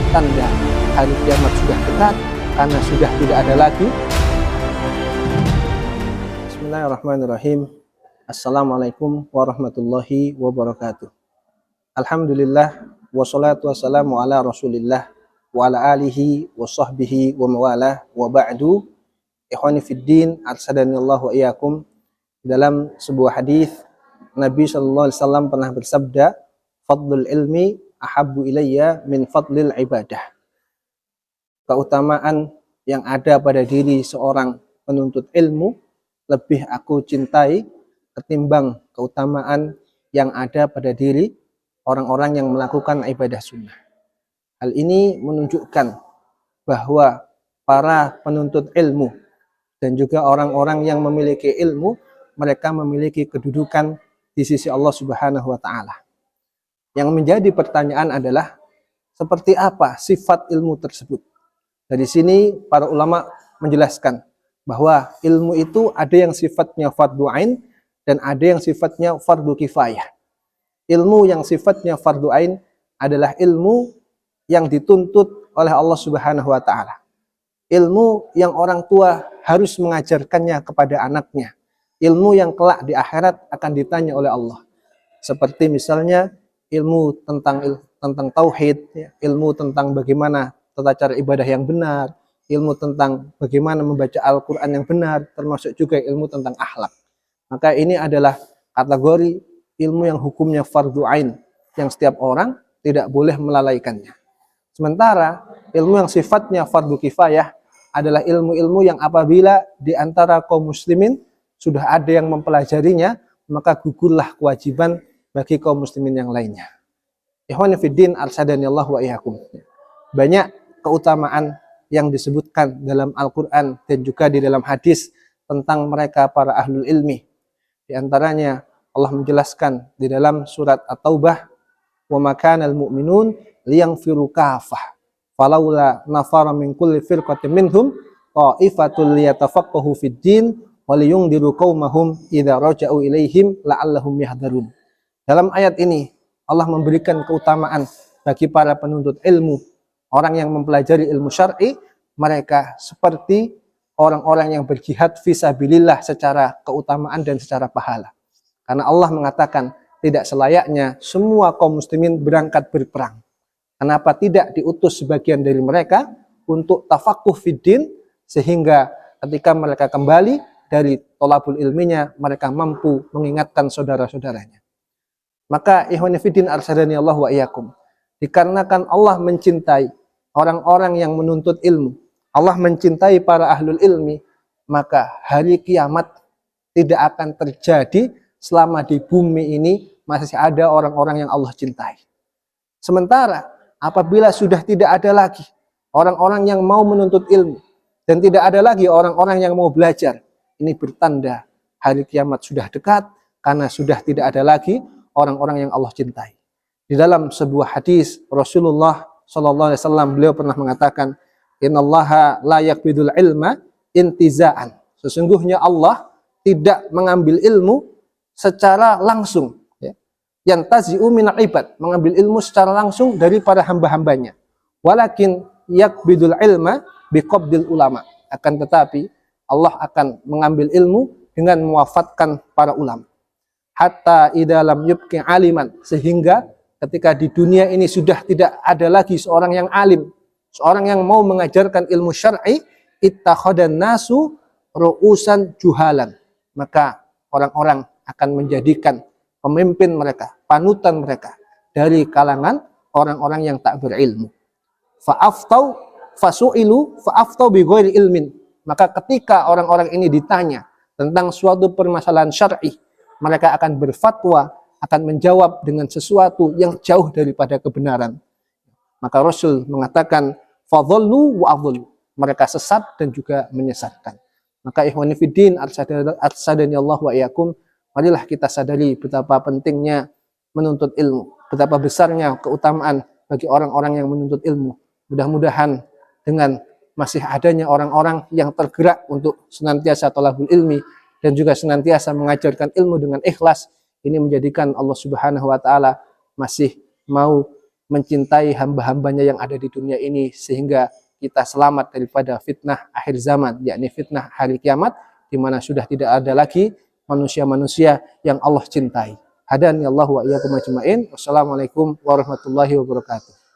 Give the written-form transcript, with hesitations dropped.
bertanda hari kiamat sudah dekat karena sudah tidak ada lagi. Bismillahirrahmanirrahim. Assalamualaikum warahmatullahi wabarakatuh. Alhamdulillah wassalatu wassalamu ala Rasulillah wa ala alihi wa sahbihi wa mawalah wa ba'du. Ikhwani fiddin, arsadanillahu wa iyyakum. Dalam sebuah hadis Nabi sallallahu alaihi wasallam pernah bersabda, fadlul ilmi ahabbu ilayya min fadlil ibadah. Keutamaan yang ada pada diri seorang penuntut ilmu lebih aku cintai ketimbang keutamaan yang ada pada diri orang-orang yang melakukan ibadah sunnah. Hal ini menunjukkan bahwa para penuntut ilmu dan juga orang-orang yang memiliki ilmu, mereka memiliki kedudukan di sisi Allah Subhanahu wa Ta'ala. Yang menjadi pertanyaan adalah seperti apa sifat ilmu tersebut. Dari sini para ulama menjelaskan bahwa ilmu itu ada yang sifatnya fardhu ain dan ada yang sifatnya fardhu kifayah. Ilmu yang sifatnya fardhu ain adalah ilmu yang dituntut oleh Allah Subhanahu wa Ta'ala. Ilmu yang orang tua harus mengajarkannya kepada anaknya. Ilmu yang kelak di akhirat akan ditanya oleh Allah. Seperti misalnya ilmu tentang tauhid, ilmu tentang bagaimana tata cara ibadah yang benar, ilmu tentang bagaimana membaca Al-Quran yang benar, termasuk juga ilmu tentang akhlak. Maka ini adalah kategori ilmu yang hukumnya fardhu ain, yang setiap orang tidak boleh melalaikannya. Sementara ilmu yang sifatnya fardhu kifayah adalah ilmu-ilmu yang apabila di antara kaum muslimin sudah ada yang mempelajarinya, maka gugurlah kewajiban bagi kaum muslimin yang lainnya. Ikhwani fiddin, arsadanillahu wa iyyakum. Banyak keutamaan yang disebutkan dalam Al-Quran dan juga di dalam hadis tentang mereka para ahlul ilmi. Di antaranya Allah menjelaskan di dalam surat At-Taubah, wa ma kanal mu'minun liyanfiru kafah falaula nafara min kulli firqatin minhum ta'ifatul liyatafaqahu fid din wa liyundiru qaumahum idza raja'u ilaihim la'allahum yahdharun. Dalam ayat ini Allah memberikan keutamaan bagi para penuntut ilmu, orang yang mempelajari ilmu syar'i, mereka seperti orang-orang yang berjihad fisabilillah secara keutamaan dan secara pahala. Karena Allah mengatakan tidak selayaknya semua kaum muslimin berangkat berperang. Kenapa tidak diutus sebagian dari mereka untuk tafakuh fiddin, sehingga ketika mereka kembali dari tolabul ilminya, mereka mampu mengingatkan saudara-saudaranya. Maka ikhwani fiddin arsadanillahu wa iyyakum, dikarenakan Allah mencintai orang-orang yang menuntut ilmu, Allah mencintai para ahlul ilmi, maka hari kiamat tidak akan terjadi selama di bumi ini masih ada orang-orang yang Allah cintai. Sementara apabila sudah tidak ada lagi orang-orang yang mau menuntut ilmu dan tidak ada lagi orang-orang yang mau belajar, ini bertanda hari kiamat sudah dekat karena sudah tidak ada lagi orang-orang yang Allah cintai. Di dalam sebuah hadis Rasulullah sallallahu alaihi wasallam, beliau pernah mengatakan, innallaha la yaqbidul ilma intiza'an. Sesungguhnya Allah tidak mengambil ilmu secara langsung, yantazi'u minal ibad, mengambil ilmu secara langsung daripada hamba-hambanya. Walakin yaqbidul ilma biqabdil ulama. Akan tetapi Allah akan mengambil ilmu dengan mewafatkan para ulama. Hatta idza lam yubqi aliman, sehingga ketika di dunia ini sudah tidak ada lagi seorang yang alim, seorang yang mau mengajarkan ilmu syar'i, ittakhadan nasu ru'usan juhalan. Maka orang-orang akan menjadikan pemimpin mereka, panutan mereka dari kalangan orang-orang yang tak berilmu. Fa'aftau fasu'ilu fa'aftau bi ghairi ilmin. Maka ketika orang-orang ini ditanya tentang suatu permasalahan syar'i, mereka akan berfatwa, akan menjawab dengan sesuatu yang jauh daripada kebenaran. Maka Rasul mengatakan, fadhallu wa adhallu. Mereka sesat dan juga menyesatkan. Maka ikhwani fiddin arsadanillahu wa iyyakum, marilah kita sadari betapa pentingnya menuntut ilmu, betapa besarnya keutamaan bagi orang-orang yang menuntut ilmu. Mudah-mudahan dengan masih adanya orang-orang yang tergerak untuk senantiasa thalabul ilmi dan juga senantiasa mengajarkan ilmu dengan ikhlas, ini menjadikan Allah Subhanahu wa Ta'ala masih mau mencintai hamba-hambanya yang ada di dunia ini, sehingga kita selamat daripada fitnah akhir zaman, yakni fitnah hari kiamat, di mana sudah tidak ada lagi manusia-manusia yang Allah cintai. Hadani Allah wa iyyakum ajmain. Wassalamualaikum warahmatullahi wabarakatuh.